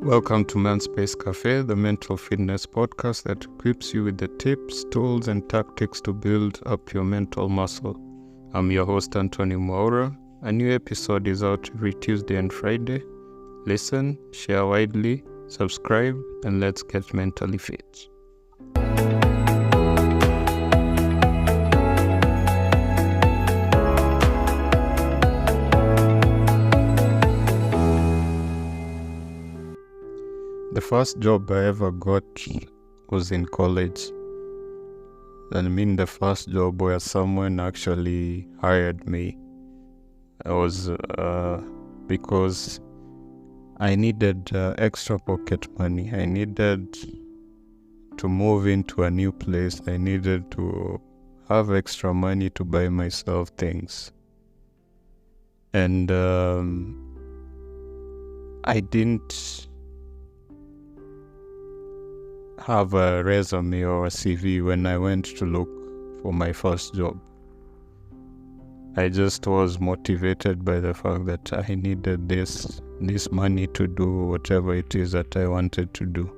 Welcome to Space Cafe, the mental fitness podcast that equips you with the tips, tools, and tactics to build up your mental muscle. I'm your host, Anthony Moura. A new episode is out every Tuesday and Friday. Listen, share widely, subscribe, and let's get mentally fit. The first job I ever got was in college. The first job where someone actually hired me. It was because I needed extra pocket money. I needed to move into a new place. I needed to have extra money to buy myself things. And I didn't have a resume or a CV when I went to look for my first job. I just was motivated by the fact that I needed this money to do whatever it is that I wanted to do.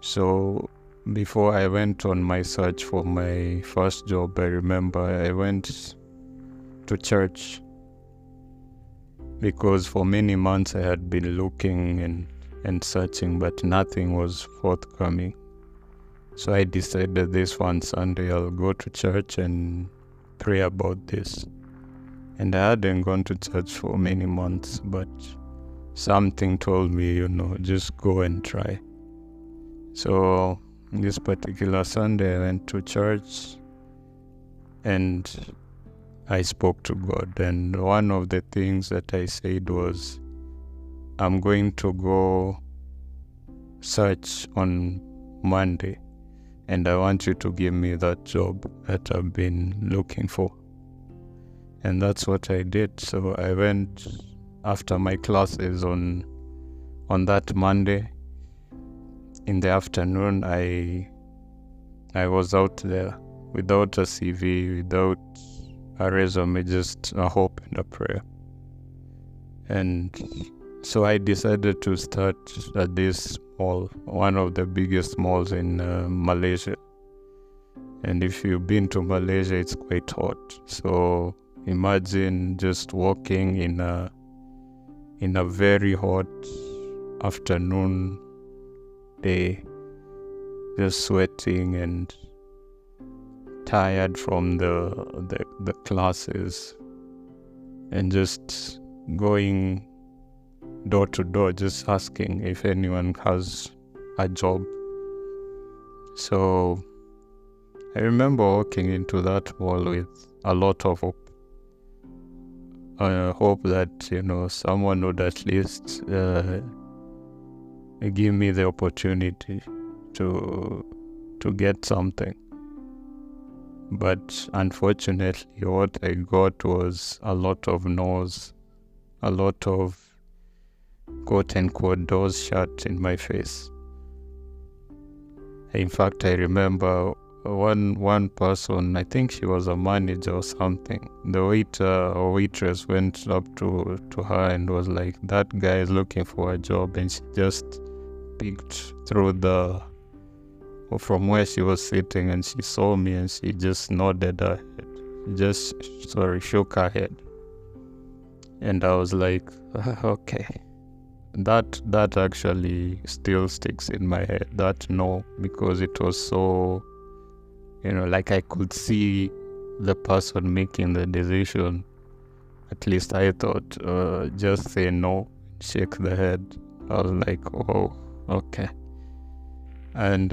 So before I went on my search for my first job, I remember I went to church because for many months I had been looking and searching, but nothing was forthcoming. So I decided this one Sunday I'll go to church and pray about this. And I hadn't gone to church for many months, but something told me, just go and try. So this particular Sunday I went to church and I spoke to God. And one of the things that I said was, I'm going to go search on Monday and I want you to give me that job that I've been looking for. And that's what I did. So I went after my classes on that Monday. In the afternoon, I was out there without a CV, without a resume, just a hope and a prayer. And so I decided to start at this mall, one of the biggest malls in Malaysia. And if you've been to Malaysia, it's quite hot. So imagine just walking in a very hot afternoon day, just sweating and tired from the classes, and just going door to door, just asking if anyone has a job. So I remember walking into that mall with a lot of hope. I hope that, someone would at least give me the opportunity to get something. But unfortunately, what I got was a lot of no's, a lot of quote-unquote doors shut in my face. In fact, I remember one person, I think she was a manager or something. The waiter or waitress went up to her and was like, that guy is looking for a job. And she just peeked through from where she was sitting, and she saw me and she just nodded her head. Shook her head. And I was like, okay. That actually still sticks in my head, that no, because it was so, like I could see the person making the decision. At least I thought, just say no, shake the head. I was like, oh, okay. And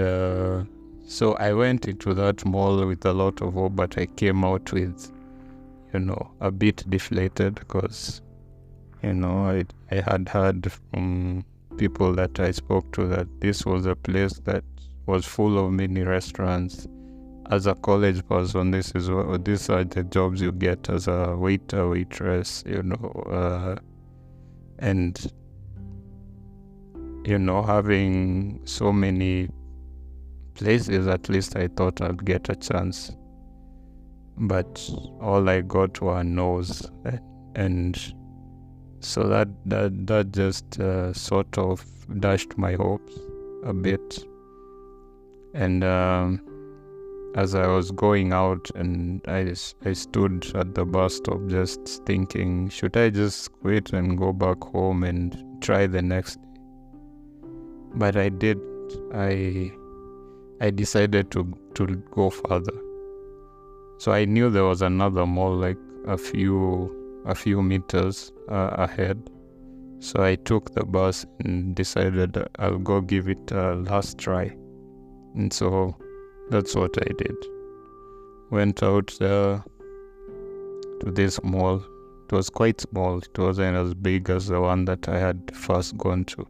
so I went into that mall with a lot of hope, but I came out with, a bit deflated because I had heard from people that I spoke to that this was a place that was full of mini restaurants. As a college person, these are the jobs you get as a waiter, waitress, and having so many places, at least I thought I'd get a chance. But all I got were no's, and So that just sort of dashed my hopes a bit. And as I was going out, and I stood at the bus stop just thinking, should I just quit and go back home and try the next day? But I did. I decided to go further. So I knew there was another mall like a few meters ahead. So I took the bus and decided I'll go give it a last try. And so that's what I did. Went out there to this mall. It was quite small. It wasn't as big as the one that I had first gone to.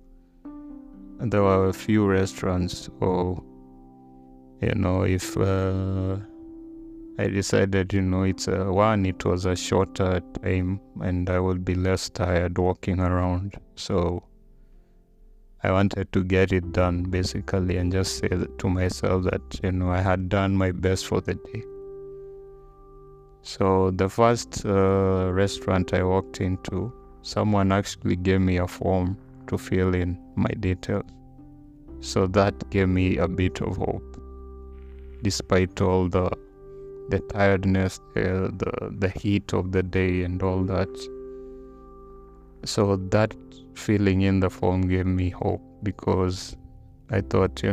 And there were a few restaurants. So, if I decided, it was a shorter time and I would be less tired walking around. So I wanted to get it done basically and just say to myself that, I had done my best for the day. So the first restaurant I walked into, someone actually gave me a form to fill in my details. So that gave me a bit of hope, despite all the tiredness, the heat of the day and all that. So that filling in the form gave me hope, because I thought,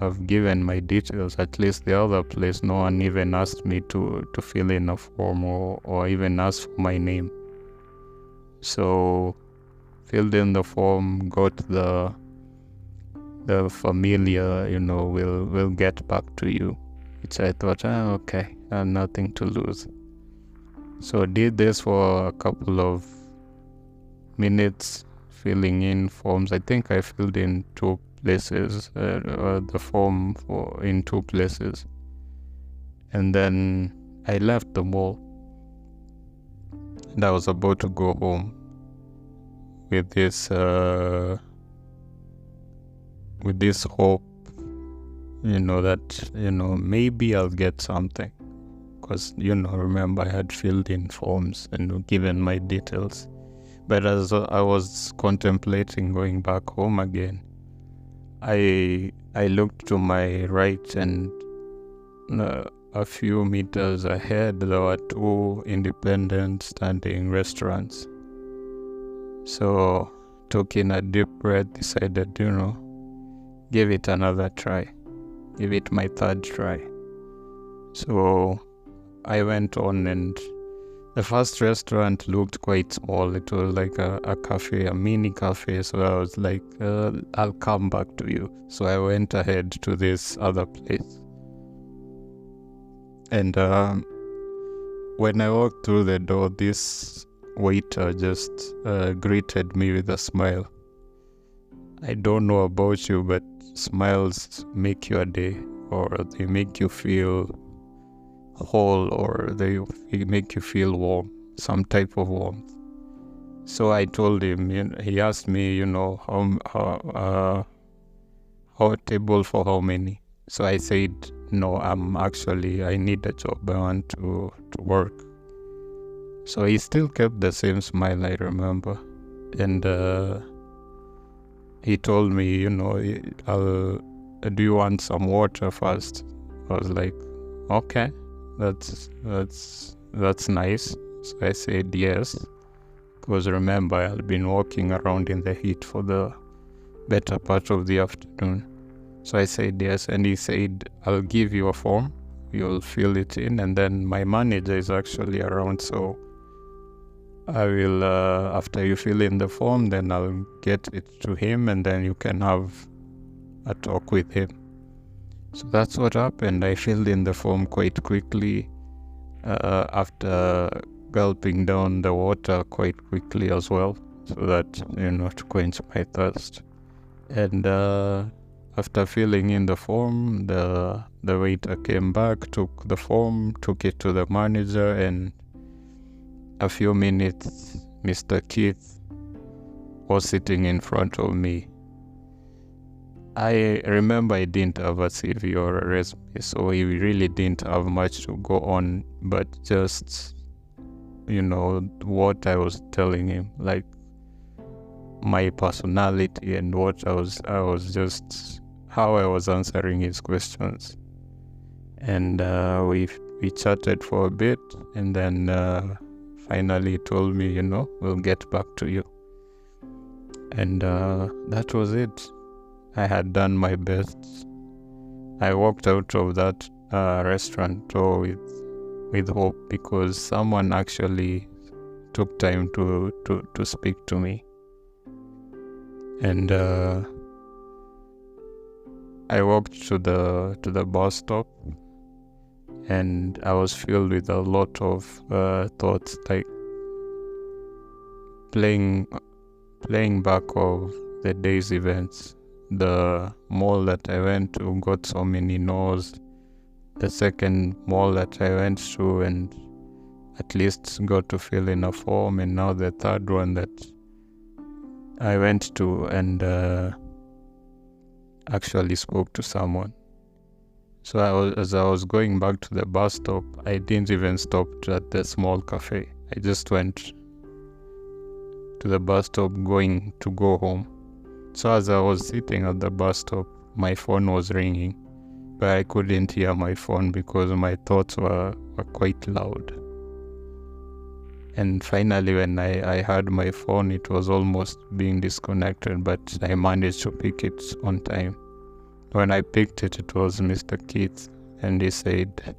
I've given my details. At least the other place, no one even asked me to fill in a form or even ask for my name. So filled in the form, got the familiar, we'll get back to you. Which I thought, okay, nothing to lose. So I did this for a couple of minutes, filling in forms. I think I filled in 2 places, the form in 2 places. And then I left the mall. And I was about to go home with this hope, that, maybe I'll get something. Because, remember I had filled in forms and given my details. But as I was contemplating going back home again, I looked to my right, and a few meters ahead there were 2 independent standing restaurants. So took in a deep breath, decided, give it another try. Give it my 3rd try. So I went on, and the first restaurant looked quite small. It was like a cafe, a mini cafe. So I was like, I'll come back to you. So I went ahead to this other place. And when I walked through the door, this waiter just greeted me with a smile. I don't know about you, but smiles make your day, or they make you feel whole, or they make you feel warm, some type of warmth. So I told him, he asked me, how table for how many? So I said, no, I need a job, I want to work. So he still kept the same smile, I remember. And he told me, do you want some water first? I was like, okay, that's nice. So I said yes, because remember I had been walking around in the heat for the better part of the afternoon. So I said yes, and he said, I'll give you a form, you'll fill it in, and then my manager is actually around, so I will, after you fill in the form, then I'll get it to him, and then you can have a talk with him. So that's what happened. I filled in the form quite quickly, after gulping down the water quite quickly as well, so that, to quench my thirst. And after filling in the form, the waiter came back, took the form, took it to the manager, and a few minutes, Mr. Keith was sitting in front of me. I remember I didn't have a CV or a resume, so we really didn't have much to go on, but just, what I was telling him, like, my personality and what I was just how I was answering his questions. And we chatted for a bit, and then finally he told me, we'll get back to you. And that was it. I had done my best. I walked out of that restaurant with hope, because someone actually took time to speak to me. And I walked to the bus stop, and I was filled with a lot of thoughts, like playing back of the day's events. The mall that I went to got so many no's. The second mall that I went to and at least got to fill in a form, and now the third one that I went to and actually spoke to someone. So as I was going back to the bus stop, I didn't even stop at the small cafe. I just went to the bus stop going to go home. So as I was sitting at the bus stop, my phone was ringing, but I couldn't hear my phone because my thoughts were quite loud. And finally, when I heard my phone, it was almost being disconnected, but I managed to pick it on time. When I picked it, it was Mr. Keith, and he said,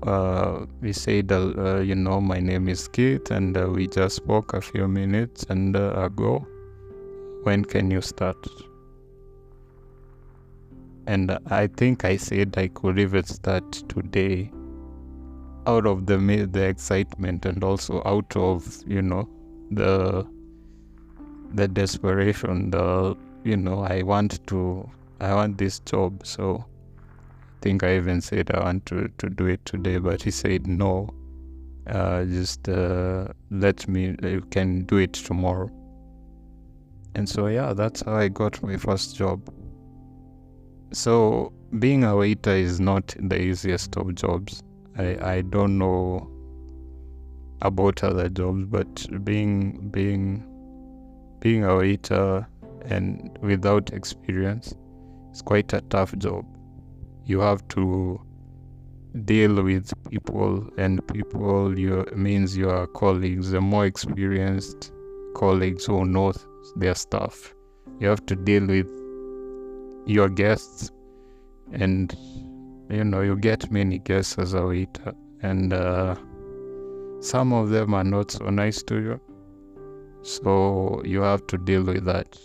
my name is Keith, and we just spoke a few minutes ago. When can you start? And I think I said I could even start today, out of the excitement, and also out of the desperation. I want this job. So I think I even said I want to do it today, but he said no. Just let me. You can do it tomorrow. And so that's how I got my first job. So being a waiter is not the easiest of jobs. I don't know about other jobs, but being a waiter and without experience is quite a tough job. You have to deal with people, and people means your colleagues, the more experienced colleagues who know their stuff. You have to deal with your guests, and you get many guests as a waiter, and some of them are not so nice to you, so you have to deal with that.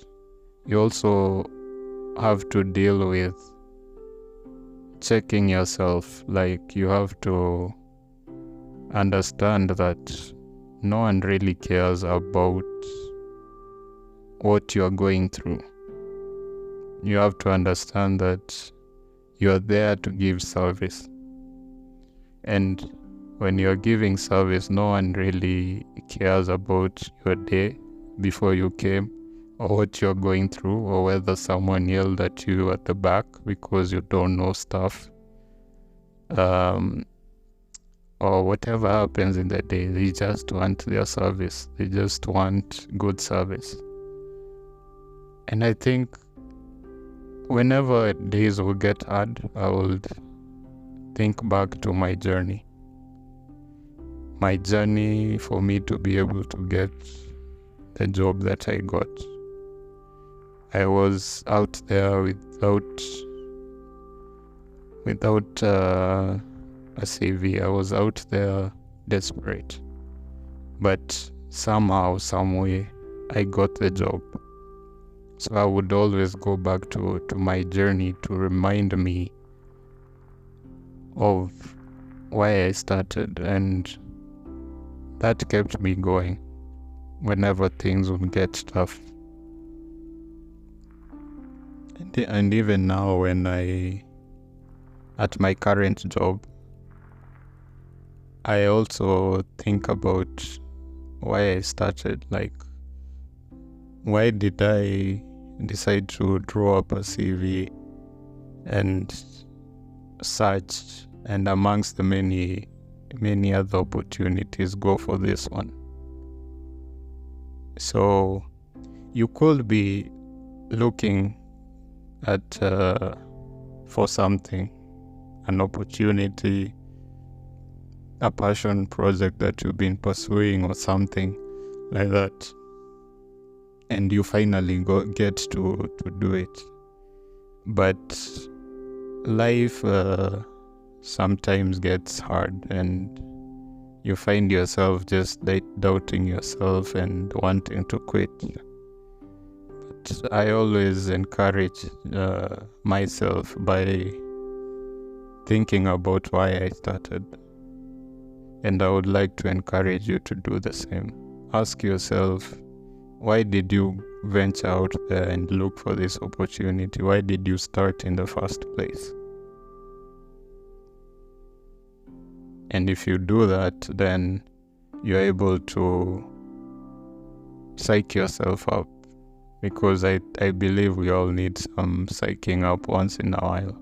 You also have to deal with checking yourself. Like, you have to understand that no one really cares about what you're going through. You have to understand that you're there to give service, and when you're giving service, no one really cares about your day before you came, or what you're going through, or whether someone yelled at you at the back because you don't know stuff, or whatever happens in the day. They just want their service. They just want good service. And I think whenever days will get hard, I will think back to my journey. My journey for me to be able to get the job that I got. I was out there without a CV. I was out there desperate. But somehow, some way, I got the job. So I would always go back to my journey to remind me of why I started, and that kept me going whenever things would get tough. And even now, when at my current job, I also think about why I started. Like, why did I decide to draw up a CV and search, and amongst the many other opportunities, go for this one? So you could be looking at for something, an opportunity, a passion project that you've been pursuing or something like that, and you finally get to do it. But life sometimes gets hard, and you find yourself just doubting yourself and wanting to quit. But I always encourage myself by thinking about why I started. And I would like to encourage you to do the same. Ask yourself, why did you venture out there and look for this opportunity? Why did you start in the first place? And if you do that, then you're able to psych yourself up, because I believe we all need some psyching up once in a while.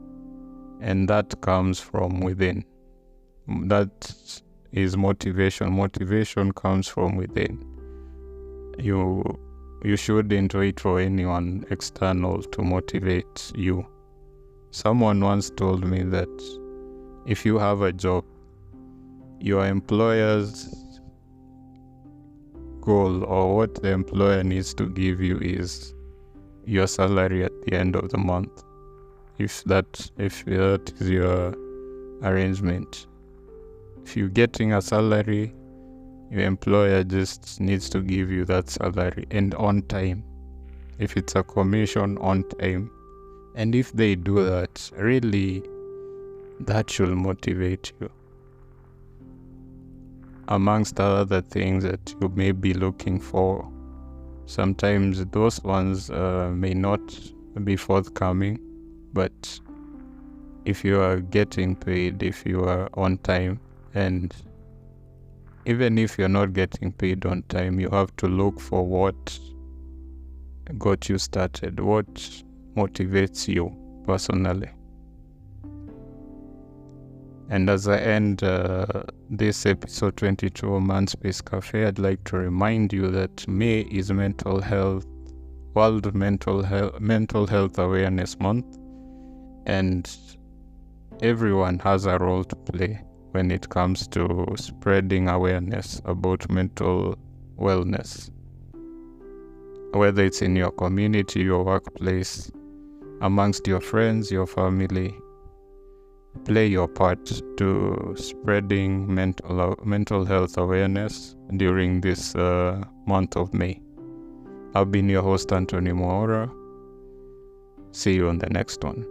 And that comes from within. That is motivation. Motivation comes from within. You shouldn't wait for anyone external to motivate you. Someone once told me that if you have a job, your employer's goal, or what the employer needs to give you, is your salary at the end of the month. If that is your arrangement. If you're getting a salary, your employer just needs to give you that salary, and on time. If it's a commission, on time. And if they do that, really, that should motivate you. Amongst other things that you may be looking for, sometimes those ones may not be forthcoming, but if you are getting paid, if you are on time, and even if you're not getting paid on time, you have to look for what got you started, what motivates you personally. And as I end this episode 22 of Man Space Cafe, I'd like to remind you that May is World Mental Health Awareness Month, and everyone has a role to play when it comes to spreading awareness about mental wellness. Whether it's in your community, your workplace, amongst your friends, your family, play your part to spreading mental health awareness during this month of May. I've been your host, Anthony Moora. See you on the next one.